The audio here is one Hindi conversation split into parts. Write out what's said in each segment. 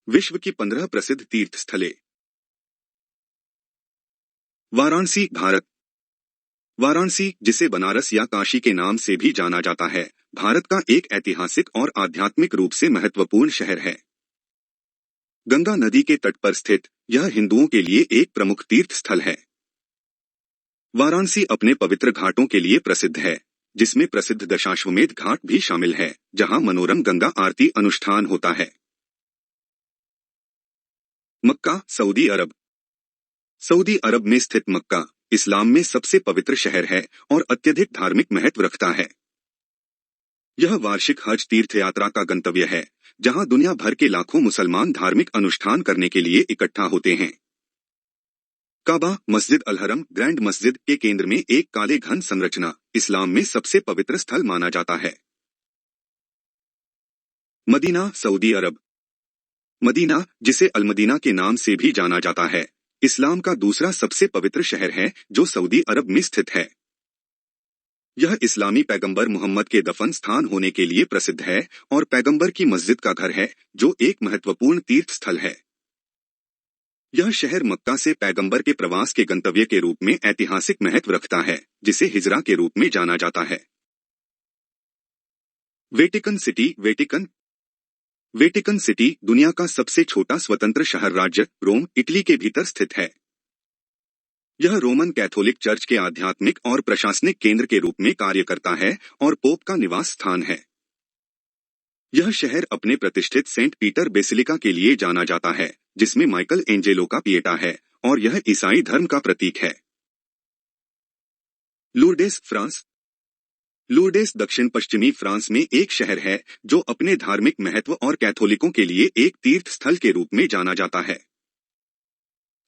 विश्व की 15 प्रसिद्ध तीर्थ स्थलें। वाराणसी, भारत। वाराणसी, जिसे बनारस या काशी के नाम से भी जाना जाता है, भारत का एक ऐतिहासिक और आध्यात्मिक रूप से महत्वपूर्ण शहर है। गंगा नदी के तट पर स्थित यह हिंदुओं के लिए एक प्रमुख तीर्थ स्थल है। वाराणसी अपने पवित्र घाटों के लिए प्रसिद्ध है, जिसमें प्रसिद्ध दशाश्वमेध घाट भी शामिल है, जहां मनोरम गंगा आरती अनुष्ठान होता है। मक्का, सऊदी अरब। सऊदी अरब में स्थित मक्का इस्लाम में सबसे पवित्र शहर है और अत्यधिक धार्मिक महत्व रखता है। यह वार्षिक हज तीर्थ यात्रा का गंतव्य है, जहां दुनिया भर के लाखों मुसलमान धार्मिक अनुष्ठान करने के लिए इकट्ठा होते हैं। काबा, मस्जिद अल हरम ग्रैंड मस्जिद के केंद्र में एक काले घन संरचना इस्लाम में सबसे पवित्र स्थल माना जाता है। मदीना, सऊदी अरब। मदीना, जिसे अलमदीना के नाम से भी जाना जाता है, इस्लाम का दूसरा सबसे पवित्र शहर है, जो सऊदी अरब में स्थित है। यह इस्लामी पैगंबर मोहम्मद के दफन स्थान होने के लिए प्रसिद्ध है और पैगंबर की मस्जिद का घर है, जो एक महत्वपूर्ण तीर्थ स्थल है। यह शहर मक्का से पैगंबर के प्रवास के गंतव्य के रूप में ऐतिहासिक महत्व रखता है, जिसे हिजरा के रूप में जाना जाता है। वेटिकन सिटी, वेटिकन सिटी दुनिया का सबसे छोटा स्वतंत्र शहर राज्य रोम, इटली के भीतर स्थित है। यह रोमन कैथोलिक चर्च के आध्यात्मिक और प्रशासनिक केंद्र के रूप में कार्य करता है और पोप का निवास स्थान है। यह शहर अपने प्रतिष्ठित सेंट पीटर बेसिलिका के लिए जाना जाता है, जिसमें माइकल एंजेलो का पिएटा है, और यह ईसाई धर्म का प्रतीक है। Lourdes, France. लूर्डेस दक्षिण पश्चिमी फ्रांस में एक शहर है, जो अपने धार्मिक महत्व और कैथोलिकों के लिए एक तीर्थ स्थल के रूप में जाना जाता है।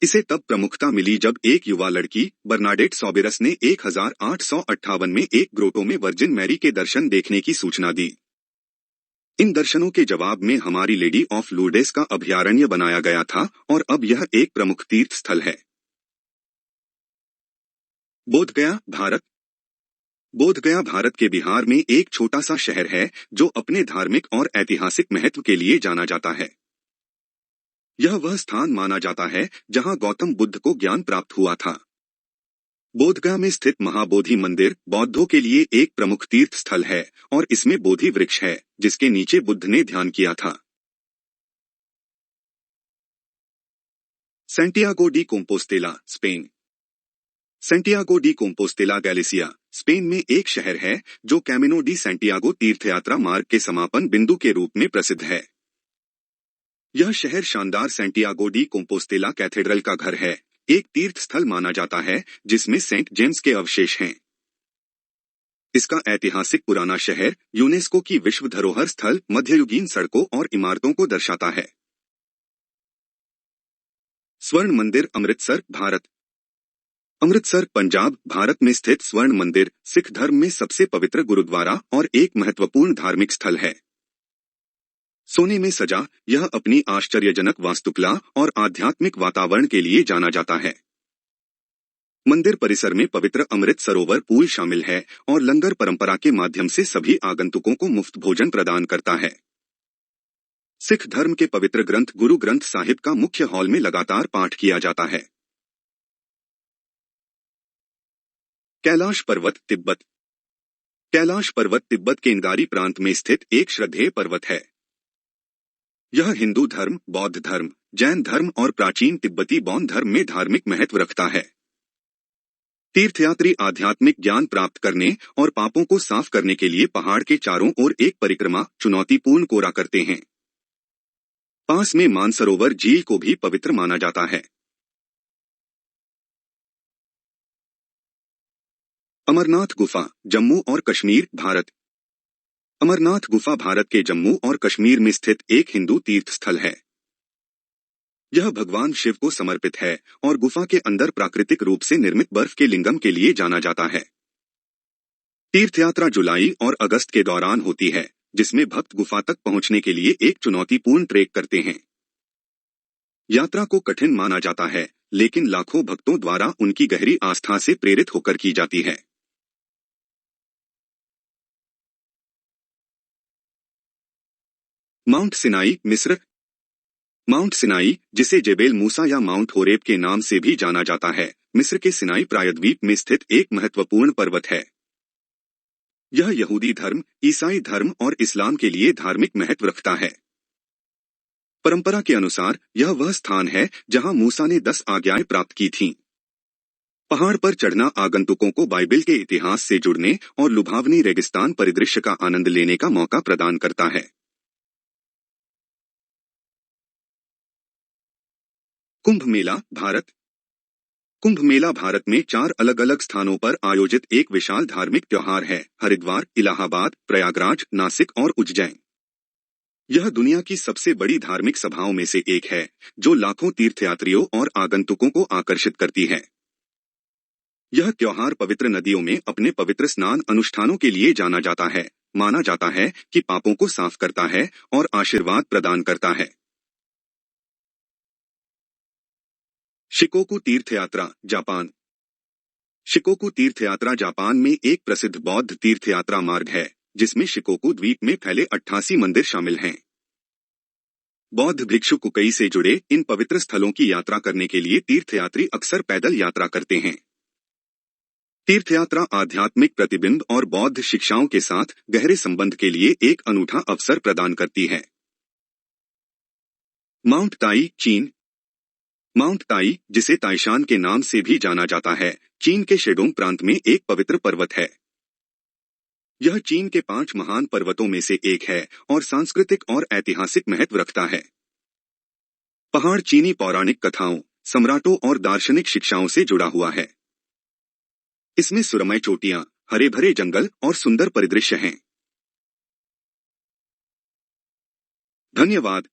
इसे तब प्रमुखता मिली जब एक युवा लड़की बर्नाडेट सॉबेरस ने 1858 में एक ग्रोटो में वर्जिन मैरी के दर्शन देखने की सूचना दी। इन दर्शनों के जवाब में हमारी लेडी ऑफ लूर्डेस का अभयारण्य बनाया गया था और अब यह एक प्रमुख तीर्थ स्थल है। बोधगया, भारत। बोधगया भारत के बिहार में एक छोटा सा शहर है, जो अपने धार्मिक और ऐतिहासिक महत्व के लिए जाना जाता है। यह वह स्थान माना जाता है जहां गौतम बुद्ध को ज्ञान प्राप्त हुआ था। बोधगया में स्थित महाबोधि मंदिर बौद्धों के लिए एक प्रमुख तीर्थ स्थल है और इसमें बोधि वृक्ष है, जिसके नीचे बुद्ध ने ध्यान किया था। Santiago D Compostela, Spain. Santiago D Compostela Galicia, Spain में एक शहर है, जो कैमिनो डी सैंटियागो तीर्थयात्रा मार्ग के समापन बिंदु के रूप में प्रसिद्ध है। यह शहर शानदार सैंटियागो डी कंपोस्टेला कैथेड्रल का घर है, एक तीर्थ स्थल माना जाता है, जिसमें सेंट जेम्स के अवशेष हैं। इसका ऐतिहासिक पुराना शहर यूनेस्को की विश्व धरोहर स्थल मध्ययुगीन सड़कों और इमारतों को दर्शाता है। स्वर्ण मंदिर, अमृतसर, भारत। अमृतसर, पंजाब, भारत में स्थित स्वर्ण मंदिर सिख धर्म में सबसे पवित्र गुरुद्वारा और एक महत्वपूर्ण धार्मिक स्थल है। सोने में सजा, यह अपनी आश्चर्यजनक वास्तुकला और आध्यात्मिक वातावरण के लिए जाना जाता है। मंदिर परिसर में पवित्र अमृत सरोवर पूल शामिल है और लंगर परंपरा के माध्यम से सभी आगंतुकों को मुफ्त भोजन प्रदान करता है। सिख धर्म के पवित्र ग्रंथ गुरु ग्रंथ साहिब का मुख्य हॉल में लगातार पाठ किया जाता है। कैलाश पर्वत, तिब्बत। कैलाश पर्वत तिब्बत के इंगारी प्रांत में स्थित एक श्रद्धेय पर्वत है। यह हिंदू धर्म, बौद्ध धर्म, जैन धर्म और प्राचीन तिब्बती बौद्ध धर्म में धार्मिक महत्व रखता है। तीर्थयात्री आध्यात्मिक ज्ञान प्राप्त करने और पापों को साफ करने के लिए पहाड़ के चारों ओर एक परिक्रमा चुनौतीपूर्ण कोरा करते हैं। पास में मानसरोवर झील को भी पवित्र माना जाता है। अमरनाथ गुफा, जम्मू और कश्मीर, भारत। अमरनाथ गुफा भारत के जम्मू और कश्मीर में स्थित एक हिंदू तीर्थ स्थल है। यह भगवान शिव को समर्पित है और गुफा के अंदर प्राकृतिक रूप से निर्मित बर्फ के लिंगम के लिए जाना जाता है। तीर्थयात्रा जुलाई और अगस्त के दौरान होती है, जिसमें भक्त गुफा तक पहुंचने के लिए एक चुनौतीपूर्ण ट्रेक करते हैं। यात्रा को कठिन माना जाता है, लेकिन लाखों भक्तों द्वारा उनकी गहरी आस्था से प्रेरित होकर की जाती है। माउंट सिनाई, मिस्र। माउंट सिनाई, जिसे जेबेल मूसा या माउंट होरेब के नाम से भी जाना जाता है, मिस्र के सिनाई प्रायद्वीप में स्थित एक महत्वपूर्ण पर्वत है। यह यहूदी धर्म, ईसाई धर्म और इस्लाम के लिए धार्मिक महत्व रखता है। परंपरा के अनुसार यह वह स्थान है जहां मूसा ने 10 आज्ञाएं प्राप्त की थीं। पहाड़ पर चढ़ना आगंतुकों को बाइबल के इतिहास से जुड़ने और लुभावनी रेगिस्तान परिदृश्य का आनंद लेने का मौका प्रदान करता है। कुंभ मेला, भारत। कुंभ मेला भारत में 4 अलग-अलग स्थानों पर आयोजित एक विशाल धार्मिक त्योहार है: हरिद्वार, इलाहाबाद, प्रयागराज, नासिक और उज्जैन। यह दुनिया की सबसे बड़ी धार्मिक सभाओं में से एक है, जो लाखों तीर्थयात्रियों और आगंतुकों को आकर्षित करती है। यह त्योहार पवित्र नदियों में अपने पवित्र स्नान अनुष्ठानों के लिए जाना जाता है। माना जाता है कि पापों को साफ करता है और आशीर्वाद प्रदान करता है। शिकोकु तीर्थयात्रा, जापान। शिकोकु तीर्थयात्रा जापान में एक प्रसिद्ध बौद्ध तीर्थयात्रा मार्ग है, जिसमें शिकोकु द्वीप में फैले 88 मंदिर शामिल हैं। बौद्ध भिक्षु कुकई से जुड़े इन पवित्र स्थलों की यात्रा करने के लिए तीर्थयात्री अक्सर पैदल यात्रा करते हैं। तीर्थयात्रा आध्यात्मिक प्रतिबिंब और बौद्ध शिक्षाओं के साथ गहरे संबंध के लिए एक अनूठा अवसर प्रदान करती है। माउंट ताई, चीन। माउंट ताई, जिसे ताइशान के नाम से भी जाना जाता है, चीन के शेडोंग प्रांत में एक पवित्र पर्वत है। यह चीन के 5 महान पर्वतों में से एक है और सांस्कृतिक और ऐतिहासिक महत्व रखता है। पहाड़ चीनी पौराणिक कथाओं, सम्राटों और दार्शनिक शिक्षाओं से जुड़ा हुआ है। इसमें सुरमय चोटियां, हरे भरे जंगल और सुंदर परिदृश्य हैं। धन्यवाद।